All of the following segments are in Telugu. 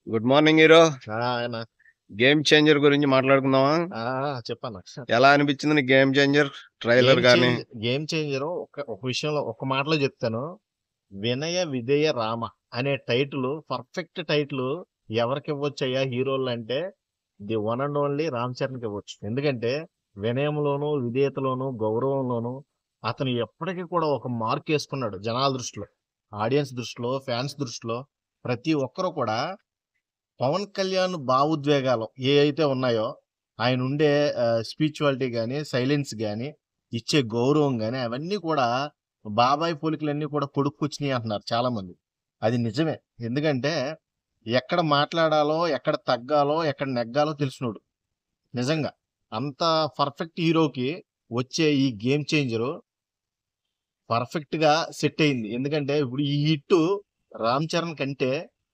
Good morning hero. ఆయన గేమ్ చేంజర్ గురించి మాట్లాడుకుందామా? చెప్పన్న. ఎలా అనిపించింది నీకు గేమ్ చేంజర్ ట్రైలర్ గానీ? గేమ్ చేంజర్ ఒక విషయంలో ఒక మాటలో చెప్తాను. వినయ విధేయ రామ అనే టైటిల్ పర్ఫెక్ట్ టైటిల్ ఎవరికి ఇవ్వచ్చు అయ్యా హీరోలు అంటే the one and only Ram చరణ్కి ఇవ్వచ్చు. ఎందుకంటే వినయంలోను విధేయతలోను గౌరవంలోను అతను ఎప్పటికీ కూడా ఒక మార్క్ వేసుకున్నాడు. జనాల దృష్టిలో, ఆడియన్స్ దృష్టిలో, ఫ్యాన్స్ దృష్టిలో ప్రతి ఒక్కరు కూడా పవన్ కళ్యాణ్ భావోద్వేగాలు ఏ అయితే ఉన్నాయో, ఆయన ఉండే స్పిరిచువాలిటీ కానీ, సైలెన్స్ కానీ, ఇచ్చే గౌరవం కానీ అవన్నీ కూడా బాబాయ్ పోలికలన్నీ కూడా కొడుక్కొచ్చినాయి అంటున్నారు చాలా మంది. అది నిజమే. ఎందుకంటే ఎక్కడ మాట్లాడాలో, ఎక్కడ తగ్గాలో, ఎక్కడ నెగ్గాలో తెలిసినోడు. నిజంగా అంత పర్ఫెక్ట్ హీరోకి వచ్చే ఈ గేమ్ చేంజరు పర్ఫెక్ట్ గా సెట్ అయింది. ఎందుకంటే ఇప్పుడు ఈ హిట్ రామ్ చరణ్ కంటే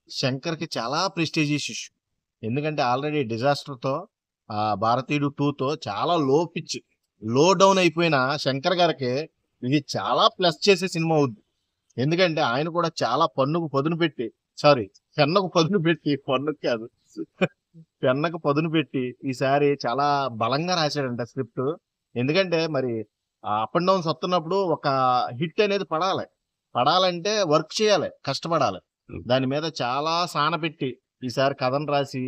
శంకర్ కి చాలా ప్రెస్టీజియస్ ఇష్యూ. ఎందుకంటే ఆల్రెడీ డిజాస్టర్ తో భారతీయుడు 2 తో చాలా లో డౌన్ అయిపోయిన శంకర్ గారికి ఇది చాలా ప్లస్ చేసే సినిమా అవుద్ది. ఎందుకంటే ఆయన కూడా చాలా పెన్నుకు పదును పెట్టి పన్నుకు కాదు పెన్నకు పదును పెట్టి ఈసారి చాలా బలంగా రాశాడంట స్క్రిప్ట్. ఎందుకంటే మరి అప్ అండ్ డౌన్స్ వస్తున్నప్పుడు ఒక హిట్ అనేది పడాలంటే వర్క్ చేయాలి, కష్టపడాలి. దాని మీద చాలా సాన పెట్టి ఈసారి కథను రాసి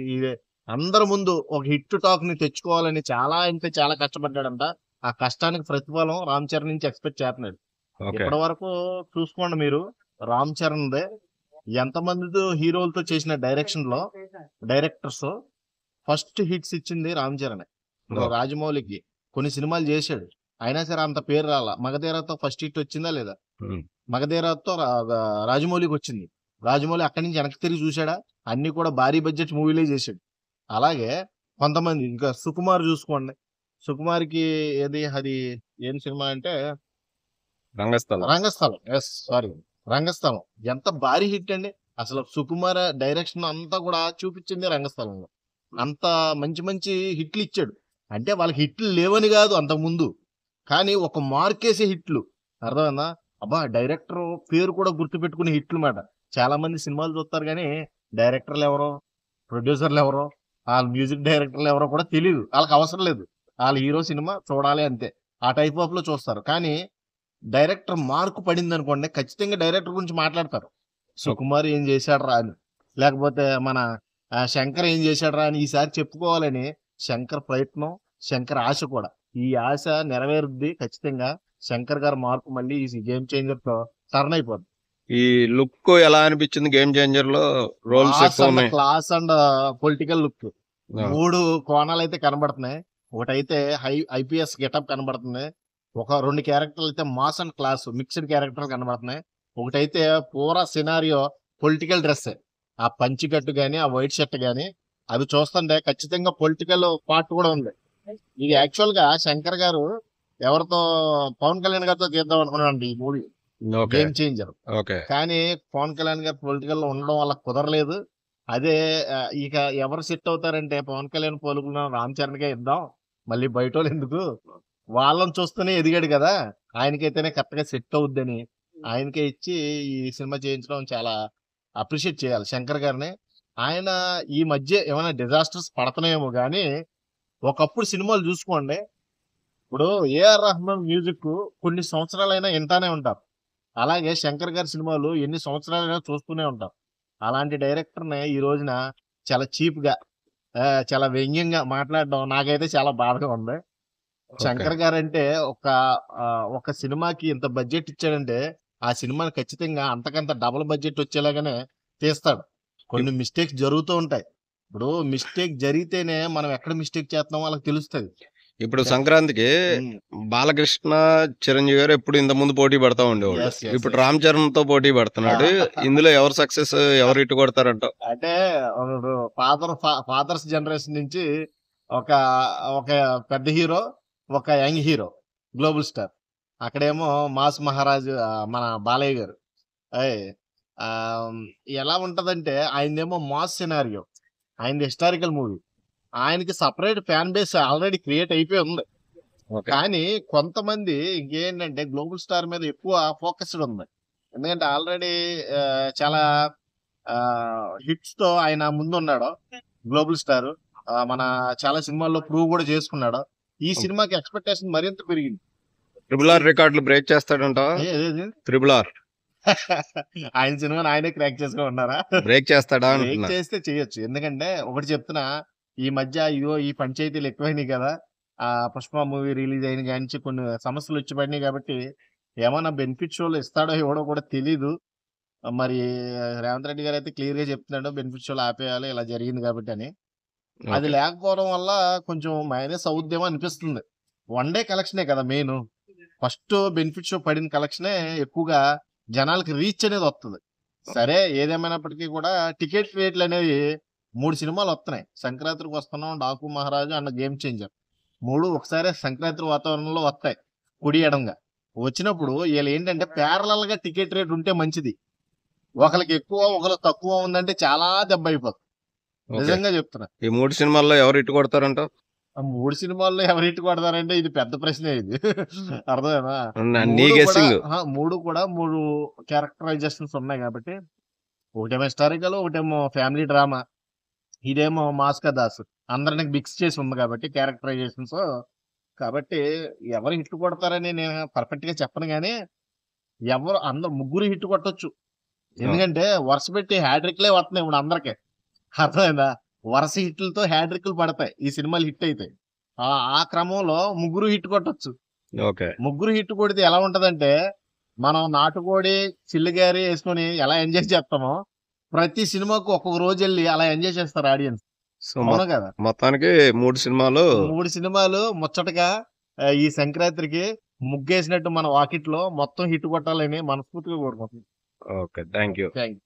అందరి ముందు ఒక హిట్ టాక్ ని తెచ్చుకోవాలని చాలా కష్టపడ్డాడంట. ఆ కష్టానికి ప్రతిఫలం రామ్ చరణ్ నుంచి ఎక్స్పెక్ట్ చేస్తున్నాడు. ఇప్పటి వరకు చూసుకోండి మీరు, రామ్ చరణ్ దే ఎంతమంది హీరోలతో చేసిన డైరెక్టర్స్ ఫస్ట్ హిట్స్ ఇచ్చింది రామ్ చరణ్. రాజమౌళికి కొన్ని సినిమాలు చేశాడు, అయినా సరే అంత పేరు రాలా. మగధీరతో ఫస్ట్ హిట్ వచ్చిందా లేదా? మగధీరతో రాజమౌళికి వచ్చింది. రాజమౌళి అక్కడి నుంచి వెనక్కి తిరిగి చూశాడా? అన్ని కూడా భారీ బడ్జెట్ మూవీలే చేశాడు. అలాగే కొంతమంది ఇంకా సుకుమార్ చూసుకోండి. సుకుమార్కి అది ఏం సినిమా అంటే రంగస్థలం ఎంత భారీ హిట్ అండి. అసలు సుకుమార్ డైరెక్షన్ అంతా కూడా చూపించింది రంగస్థలంలో. అంత మంచి మంచి హిట్లు ఇచ్చాడు. అంటే వాళ్ళకి హిట్లు లేవని కాదు అంతకు ముందు, కానీ ఒక మార్కేసే హిట్లు. అర్థమైందా? అబ్బా డైరెక్టర్ పేరు కూడా గుర్తుపెట్టుకునే హిట్లు మాట. చాలా మంది సినిమాలు చూస్తారు కానీ డైరెక్టర్లు ఎవరో, ప్రొడ్యూసర్లు ఎవరో, వాళ్ళ మ్యూజిక్ డైరెక్టర్లు ఎవరో కూడా తెలియదు. వాళ్ళకి అవసరం లేదు, వాళ్ళ హీరో సినిమా చూడాలి అంతే. ఆ టైప్ ఆఫ్ లో చూస్తారు. కానీ డైరెక్టర్ మార్కు పడింది అనుకోండి, ఖచ్చితంగా డైరెక్టర్ గురించి మాట్లాడతారు. సుకుమార్ ఏం చేశాడు రా అని, లేకపోతే మన శంకర్ ఏం చేశాడు రా అని ఈసారి చెప్పుకోవాలని శంకర్ ప్రయత్నం, శంకర్ ఆశ కూడా. ఈ ఆశ నెరవేరుద్ది ఖచ్చితంగా. శంకర్ గారు మార్పు మళ్ళీ ఈ గేమ్ చేంజర్ తో టర్న్ అయిపోద్ది. ఈ లుక్ ఎలా అనిపించింది గేమ్ చేంజర్ లో? Roles class and political look 3 కోణాలు అయితే కనబడుతున్నాయి. ఒకటైతే ఐపీఎస్ గెటప్ కనబడుతుంది. 2 క్యారెక్టర్లు అయితే మాస్ అండ్ క్లాస్ మిక్స్డ్ క్యారెక్టర్లు కనబడుతున్నాయి. ఒకటైతే పూరా సినారియో పొలిటికల్ డ్రెస్, ఆ పంచికట్టు గాని, ఆ వైట్ షర్ట్ గాని అవి చూస్తుంటే ఖచ్చితంగా పొలిటికల్ పార్ట్ కూడా ఉంది. ఇది యాక్చువల్ గా శంకర్ గారు ఎవరితో, పవన్ కళ్యాణ్ గారితో తీద్దాం అనుకున్నాడు ఈ మూవీ గేమ్ చేంజర్. కానీ పవన్ కళ్యాణ్ గారు పొలిటికల్ లో ఉండడం వల్ల కుదరలేదు. అదే ఇక ఎవరు సెట్ అవుతారంటే పవన్ కళ్యాణ్ పోలుకున్న రామ్ చరణ్ గా ఇద్దాం, మళ్ళీ బయట వాళ్ళు ఎందుకు, వాళ్ళని చూస్తూనే ఎదిగాడు కదా, ఆయనకైతేనే కరెక్ట్ గా సెట్ అవుద్దని ఆయనకే ఇచ్చి ఈ సినిమా చేయించడం చాలా అప్రిషియేట్ చేయాలి శంకర్ గారిని. ఆయన ఈ మధ్య ఏమైనా డిజాస్టర్స్ పడుతున్నాయేమో కానీ ఒకప్పుడు సినిమాలు చూసుకోండి, ఇప్పుడు ఏఆర్ రెహమాన్ మ్యూజిక్ కొన్ని సంవత్సరాలైనా వింటానే ఉంటారు. అలాగే శంకర్ గారి సినిమాలు ఎన్ని సంవత్సరాలైనా చూస్తూనే ఉంటాం. అలాంటి డైరెక్టర్ని ఈ రోజున చాలా చీప్ గా, చాలా వ్యంగ్యంగా మాట్లాడడం నాకైతే చాలా బాధగా ఉంది. శంకర్ గారు అంటే ఒక సినిమాకి ఇంత బడ్జెట్ ఇచ్చాడంటే ఆ సినిమాని ఖచ్చితంగా అంతకంత డబుల్ బడ్జెట్ వచ్చేలాగానే తీస్తాడు. కొన్ని మిస్టేక్స్ జరుగుతూ ఉంటాయి. ఇప్పుడు మిస్టేక్ జరిగితేనే మనం ఎక్కడ మిస్టేక్ చేస్తున్నామో వాళ్ళకి తెలుస్తుంది. ఇప్పుడు సంక్రాంతికి బాలకృష్ణ, చిరంజీవి గారు ఎప్పుడు ఇంత ముందు పోటీ పడతా ఉండేవాళ్ళు. ఇప్పుడు రామ్ చరణ్ తో పోటీ పడుతున్నాడు. ఇందులో ఎవరు సక్సెస్, ఎవరు ఇటు కొడతారంట? అంటే ఫాదర్స్ జనరేషన్ నుంచి ఒక పెద్ద హీరో, ఒక యంగ్ హీరో, గ్లోబల్ స్టార్. అక్కడేమో మాస్ మహారాజు మన బాలయ్య గారు. ఎలా ఉంటదంటే ఆయనదేమో మాస్ సినారియో, ఆయనది హిస్టారికల్ మూవీ. ఆయనకి separate fan base already create అయిపోయి ఉంది. కానీ కొంతమంది ఇంకేంటంటే గ్లోబల్ స్టార్ మీద ఎక్కువ ఫోకస్డ్ ఉంది. ఎందుకంటే ఆల్రెడీ చాలా హిట్స్ తో ఆయన ముందున్నాడు, గ్లోబల్ స్టార్. మన చాలా సినిమాల్లో ప్రూవ్ కూడా చేసుకున్నాడు. ఈ సినిమాకి ఎక్స్పెక్టేషన్ మరింత పెరిగింది. ట్రిపుల్ ఆర్ రికార్డులు బ్రేక్ చేస్తాడంట. ట్రిపుల్ ఆర్ ఆయన సినిమాని ఆయనే క్రాక్ చేసుకున్నారా? బ్రేక్ చేస్తాడా బ్రేక్ అంటున్నా. చేస్తే చేయొచ్చు. ఎందుకంటే ఒకటి చెప్తున్నా, ఈ మధ్య ఇదో ఈ పంచాయతీలు ఎక్కువైనాయి కదా. పుష్ప మూవీ రిలీజ్ అయిన కానీ కొన్ని సమస్యలు వచ్చి పడినాయి కాబట్టి ఏమన్నా బెనిఫిట్ షోలు ఇస్తాడో ఇవ్వడో కూడా తెలీదు. మరి రేవంత్ రెడ్డి గారు అయితే క్లియర్ గా చెప్తున్నాడు బెనిఫిట్ షోలు ఆపేయాలి, ఇలా జరిగింది కాబట్టి అని. అది ఓకే. లేకపోవడం వల్ల కొంచెం మైనస్ అవుద్దేమో అనిపిస్తుంది. వన్ డే కలెక్షనే కదా మెయిన్. ఫస్ట్ బెనిఫిట్ షో పడిన కలెక్షనే ఎక్కువగా జనాలకి రీచ్ అనేది వస్తుంది. సరే ఏదేమైనప్పటికీ కూడా టికెట్ రేట్లు అనేవి 3 సినిమాలు వస్తున్నాయి. సంక్రాంతికి వస్తున్నాం, డాకు మహారాజు అన్న గేమ్ చేంజర్ 3 ఒకసారి సంక్రాంతి వాతావరణంలో వస్తాయి కుడి ఎడంగా. వచ్చినప్పుడు వీళ్ళు ఏంటంటే ప్యారలల్ గా టికెట్ రేట్ ఉంటే మంచిది. ఒకరికి ఎక్కువ ఒకరికి తక్కువ ఉందంటే చాలా దెబ్బ అయిపోతుంది. ఓకే. నిజంగా చెప్తున్నా. ఈ 3 సినిమాల్లో ఎవరు ఇటు కొడతారంట? ఆ 3 సినిమాల్లో ఎవరు హిట్ కొడతారంటే ఇది పెద్ద ప్రశ్నే ఇది. అర్థమేనా? నీ 3 కూడా గెస్సింగ్. 3 కూడా 3 క్యారెక్టరైజేషన్స్ ఉన్నాయి కాబట్టి ఒకటేమో హిస్టారికల్, ఒకటేమో ఫ్యామిలీ డ్రామా, ఇదేమో మాస్కా దాస్. అందరికి మిక్స్ చేసి ఉంది కాబట్టి క్యారెక్టరైజేషన్స్. కాబట్టి ఎవరు హిట్ కొడతారని నేను పర్ఫెక్ట్ గా చెప్పను, కానీ ఎవరు అందరు ముగ్గురు హిట్ కొట్టొచ్చు. ఎందుకంటే వరుస పెట్టి హ్యాడ్రిక్లే వస్తున్నాయి ఇప్పుడు అందరికి. అర్థమైందా? వరుస హిట్లతో హ్యాడ్రిక్లు పడతాయి ఈ సినిమాలు హిట్ అయితే. ఆ క్రమంలో ముగ్గురు హిట్ కొట్టొచ్చు. ఓకే. ముగ్గురు హిట్ కొడితే ఎలా ఉంటదంటే, మనం నాటుకోడి చిల్లిగారి వేసుకొని ఎలా ఎంజాయ్ చేస్తామో ప్రతి సినిమాకు ఒక్కొక్క రోజు వెళ్ళి అలా ఎంజాయ్ చేస్తారు ఆడియన్స్. సో అవును కదా? మొత్తానికి 3 సినిమాలు 3 సినిమాలు ముచ్చటగా ఈ సంక్రాంతికి ముగ్గేసినట్టు మన వాకిట్లో మొత్తం హిట్ కొట్టాలని మనస్ఫూర్తిగా కోరుకుంటున్నాం. Okay. Thank you. Thank you.